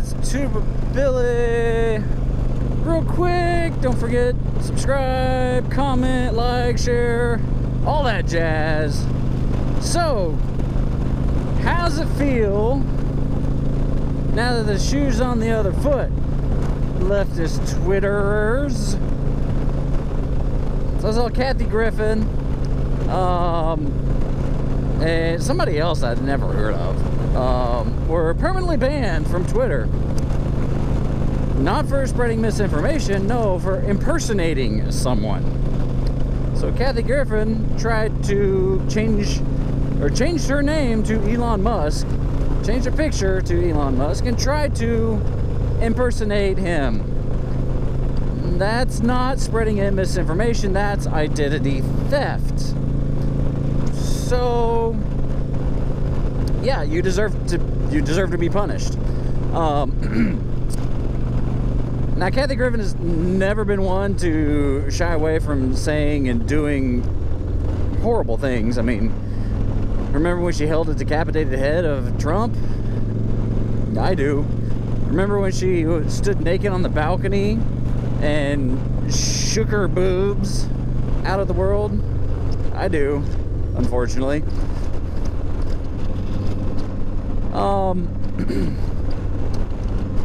it's Tuba Billy. Real quick, don't forget, subscribe, comment, like, share, all that jazz. So, how's it feel now that the shoe's on the other foot? Leftist Twitterers. So I saw Kathy Griffin, and somebody else I'd never heard of, were permanently banned from Twitter. Not for spreading misinformation, no, for impersonating someone. So Kathy Griffin tried to changed her name to Elon Musk, changed her picture to Elon Musk, and tried to impersonate him. That's not spreading misinformation, that's identity theft. So yeah, you deserve to be punished. Now, Kathy Griffin has never been one to shy away from saying and doing horrible things. I mean, remember when she held a decapitated head of Trump? I do. Remember when she stood naked on the balcony and shook her boobs out of the world? I do, unfortunately.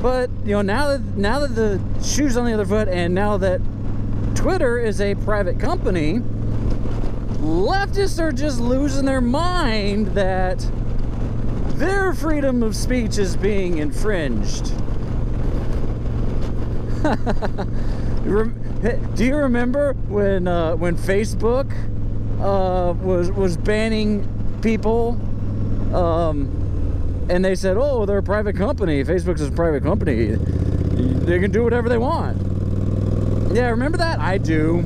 But, you know, now that the shoe's on the other foot, and now that Twitter is a private company, leftists are just losing their mind that their freedom of speech is being infringed. Do you remember when Facebook was banning people? And they said, oh, they're a private company. Facebook's a private company. They can do whatever they want. Yeah, remember that? I do.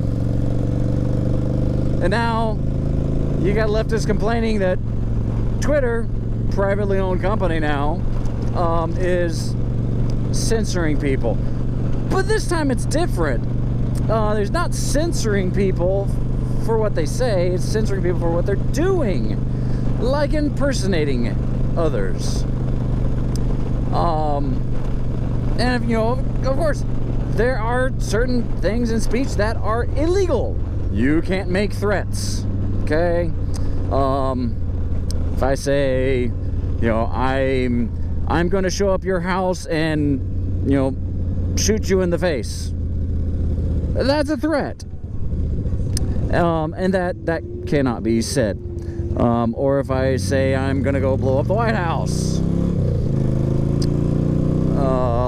And now you got leftists complaining that Twitter, privately owned company now, is censoring people. But this time it's different. There's not censoring people for what they say. It's censoring people for what they're doing. Like impersonating others. And you know, of course, there are certain things in speech that are illegal. You can't make threats. Okay? If I say, you know, I'm going to show up your house and, you know, shoot you in the face, that's a threat. And that cannot be said. Or if I say I'm gonna go blow up the White House,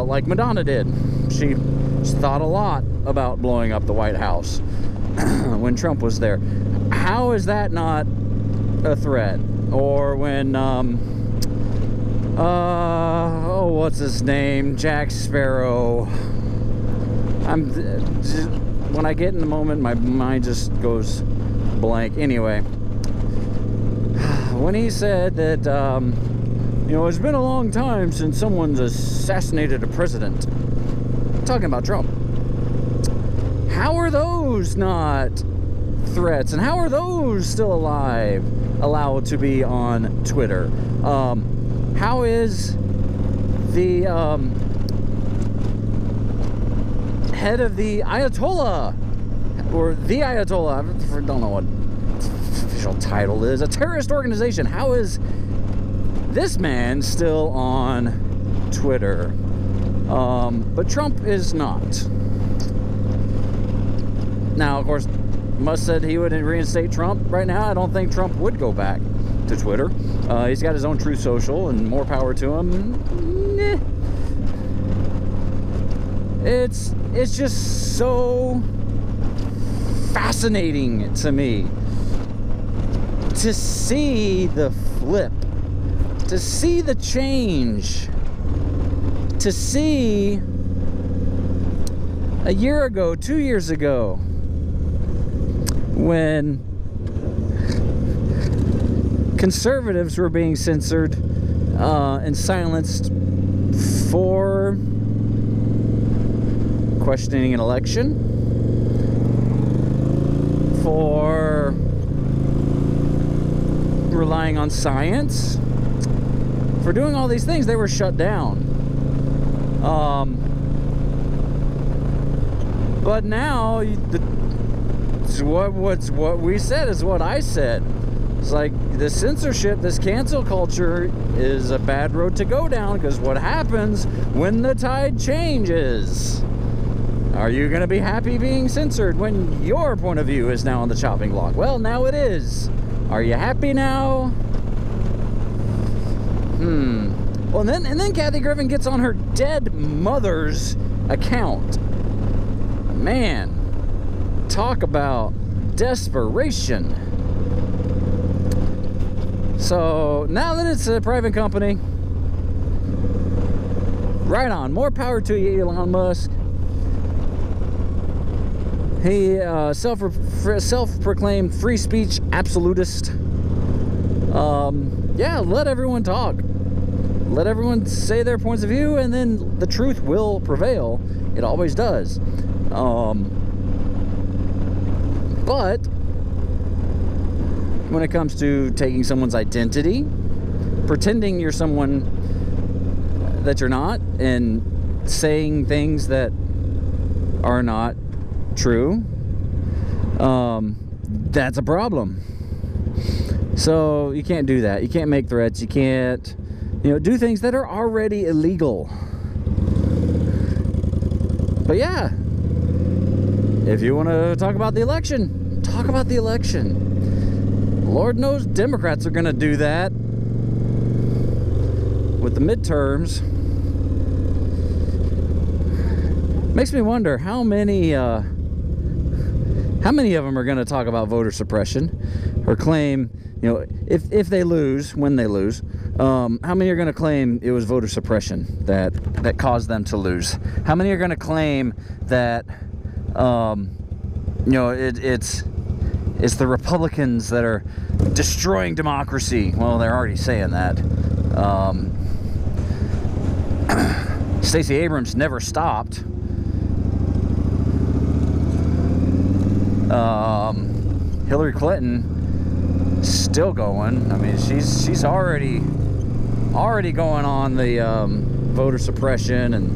like Madonna did. She thought a lot about blowing up the White House when Trump was there. How is that not a threat? Or when oh, what's his name? Jack Sparrow. When I get in the moment, my mind just goes blank. Anyway, when he said that, you know, it's been a long time since someone's assassinated a president. Talking about Trump. How are those not threats? And how are those still alive, allowed to be on Twitter? How is the head of the Ayatollah, or the Ayatollah, I don't know what official title is, a terrorist organization, how is this man still on Twitter? But Trump is not. Now, of course, Musk said he would reinstate Trump. Right now, I don't think Trump would go back to Twitter. He's got his own Truth Social, and more power to him. It's just so fascinating to me to see the flip, to see the change, to see a year ago, 2 years ago, when conservatives were being censored and silenced for questioning an election, for relying on science, for doing all these things. They were shut down. But now, what we said is what I said. It's like the censorship, this cancel culture is a bad road to go down, because what happens when the tide changes? Are you going to be happy being censored when your point of view is now on the chopping block? Well, now it is. Are you happy now? Well, and then Kathy Griffin gets on her dead mother's account. Man, talk about desperation. So now that it's a private company, right on, more power to you, Elon Musk. He self-proclaimed free speech absolutist. Yeah, let everyone talk. Let everyone say their points of view, and then the truth will prevail. It always does. But when it comes to taking someone's identity, pretending you're someone that you're not, and saying things that are not true, that's a problem. So you can't do that. You can't make threats. You can't, do things that are already illegal. But yeah, if you want to talk about the election, talk about the election. Lord knows Democrats are going to do that with the midterms. Makes me wonder how many of them are going to talk about voter suppression, or claim, if they lose, when they lose, how many are going to claim it was voter suppression that caused them to lose? How many are going to claim that it's the Republicans that are destroying democracy? Well, they're already saying that. Stacey Abrams never stopped. Hillary Clinton still going. I mean, she's already going on the voter suppression, and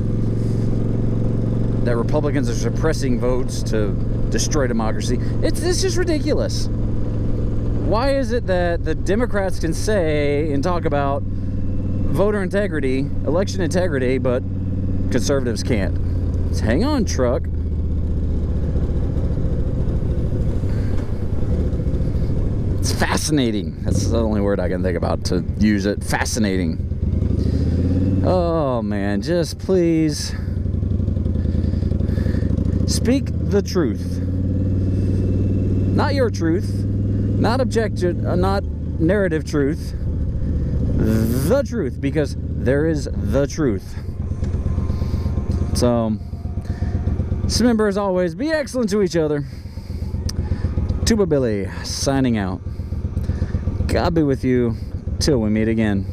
that Republicans are suppressing votes to destroy democracy. It's just ridiculous. Why is it that the Democrats can say and talk about voter integrity, election integrity, but conservatives can't? Hang on, truck. It's fascinating. That's the only word I can think about to use it. Fascinating. Oh man, just please speak the truth. Not your truth, not objective, not narrative truth. The truth, because there is the truth. So, just remember, as always, be excellent to each other. Tuba Billy, signing out. God be with you till we meet again.